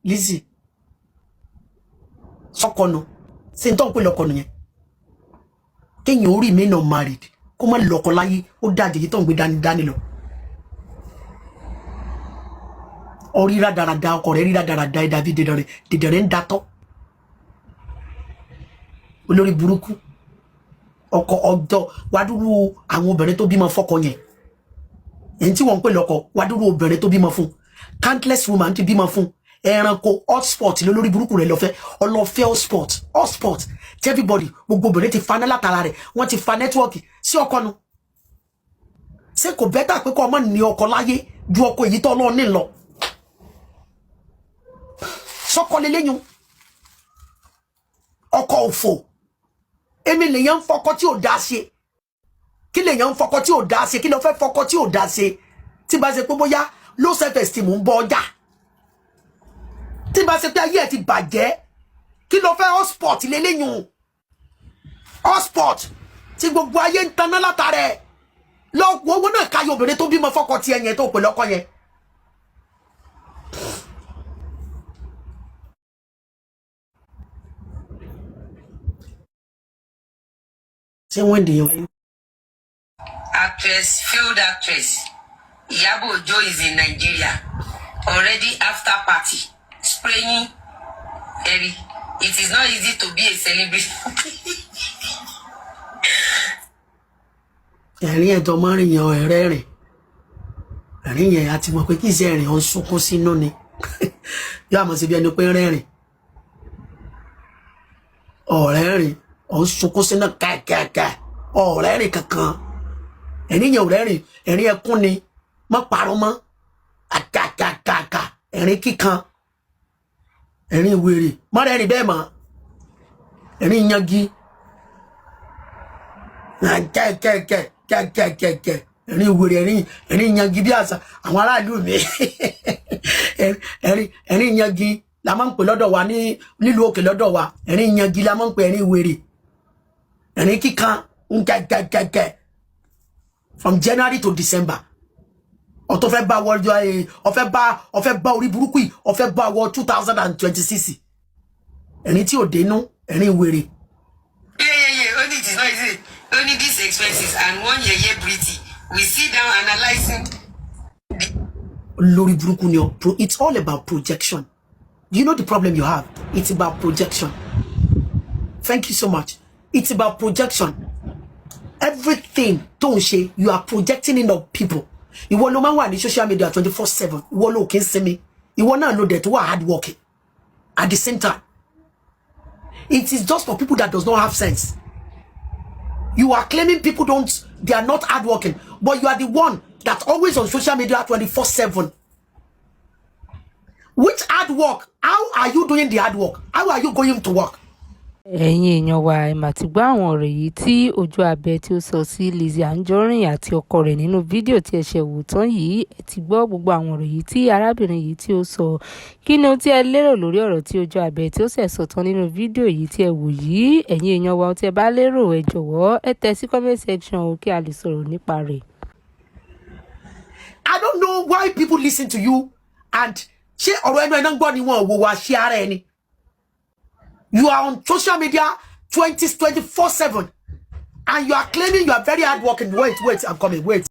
Lizzy. Sokono. C'est ton peu lokono yen. Ken you remain unmarried. Koma lokolayi o dade yi ton gbe dani lo. Ori radarada oko re radarada David dedere ndato. Olórí burúkú. Oko odo waduru àwọn obìnrin tó bímọ fọ́kọ yẹn. En tí wọ́n pè lọ́kọ waduru obìnrin tó bímọ fún. Countless women ti bímọ fún. Ẹranko hotspot lórí burúkú rẹ̀ ló fẹ́. Ó lọ fẹ́ hotspot. Everybody gbogbo obìnrin ti fa látara rẹ̀. Wọ́n ti fa network sí ọkọ nu. Ṣé kò better pé kó ọmọ ní ọkọ láyé ju ọkọ èyí tó lọ ní lọ. Sọkọ leleyin. Ọkọ òfò. Èmi lèyàn fọkọ tí ò dá ṣe. Kí lèyàn fọkọ tí ò dá ṣe? Kí ló fẹ́ fọkọ tí ò dá ṣe? Tí bá ṣe pé bóyá low self esteem ń bọ ọjà. Tí bá ṣe pé ayé ẹ ti bàjẹ́. Kí ló fẹ́ hotspot leleyin? Hotspot tí gbogbo ayé ń taná látàrẹ. Lọ wo náà ká yo obìnrin tó bímọ fọ́kọ tí ẹyẹn tó pè lọ́kọ yẹn. Say when do you actress, failed actress OJU is in Nigeria already after party spraying Eric. It is not easy to be a celebrity. ẹ̀rín ẹ̀dọ̀ mọ́rin yan ẹ̀rẹ́rìn ẹ̀rín yẹn àti mọ̀ pé kí ṣe ẹ̀rín ọ̀n sunkún sínú ni yóò àmọ́ sí bí ẹni pé rẹ́rìn ọ̀rẹ́rìn ọ̀n sunkún sínú kàkàkà ọ̀rẹ́rìn kankan ẹ̀rín yẹn ọ̀rẹ́rìn ẹ̀rín ẹkún ni mọ́ parọ́ mọ́ àkàkàkàkà ẹ̀rín kíkan ẹ̀rín wèrè mọ́ rẹ́rìn bẹ́ẹ̀ mọ́ ẹ̀rín yangi kẹ́kẹ́kẹ́ ẹ̀rín wèrè ẹ̀rín yangi bí àṣà àwọn aráàlú mi ẹ̀rín yangi la máa ń pè lọ́dọ̀ wa ní lílùú òkè lọ́dọ̀ wa ẹ̀rín yangi la máa ń pè ẹ̀rín wèrè ẹ̀rín kíkan kẹ́kẹ́kẹ́ from January to December ọ̀tọ̀ fẹ́ bá wọ ọ̀fẹ́ bá orí burúkú yìí ọ̀fẹ́ bá wọ 2026 ẹ̀rín tí ò dénú ẹ̀rín wèrè. Only it is not easy. Only these expenses and one year pretty. We sit down analyzing. Lórí burúkú ni o. It's all about projection. Do you know the problem you have? It's about projection. Thank you so much. It's about projection. Everything tó ń ṣe, you are projecting in on people. Ìwọ ló máa wà ní social media 24/7. Ìwọ ló kì í sinmi. Ìwọ náà ló dẹ̀ tó wà hard working. At the same time, it is just for people that does not have sense. You are claiming people they are not hardworking, but you are the one that's always on social media 24/7. Which hard work? How are you doing the hard work? How are you going to work? ẹ̀yin èèyàn wa ẹ mà ti gbọ́ àwọn ọ̀rọ̀ yìí tí ojú abẹ tí ó sọ sí Lizzy Anjorin àti ọkọ rẹ̀ nínú fídíò tí ẹ ṣe wò tán yìí. Ẹ ti gbọ́ gbogbo àwọn ọ̀rọ̀ yìí tí arábìnrin yìí tí ó sọ. Kí ni ohun tí ẹ lérò lórí ọ̀rọ̀ tí ojú abẹ tí ó ṣẹ̀ sọ tán nínú fídíò yìí tí ẹ wò yìí? Ẹ̀yin èèyàn wa ohun tí ẹ bá lérò ẹ jọ̀wọ́ ẹ tẹ̀ sí comment section o kí a lè sọ̀rọ̀ nípa rẹ̀. I don't know why people listen to you and ṣé ọ̀rọ̀ ẹnu ẹ̀ náà gbọ́ ni wọn ò wò wá ṣe ara ẹni. You are on social media 24/7 and you are claiming you are very hardworking. Wait, I'm coming. Wait.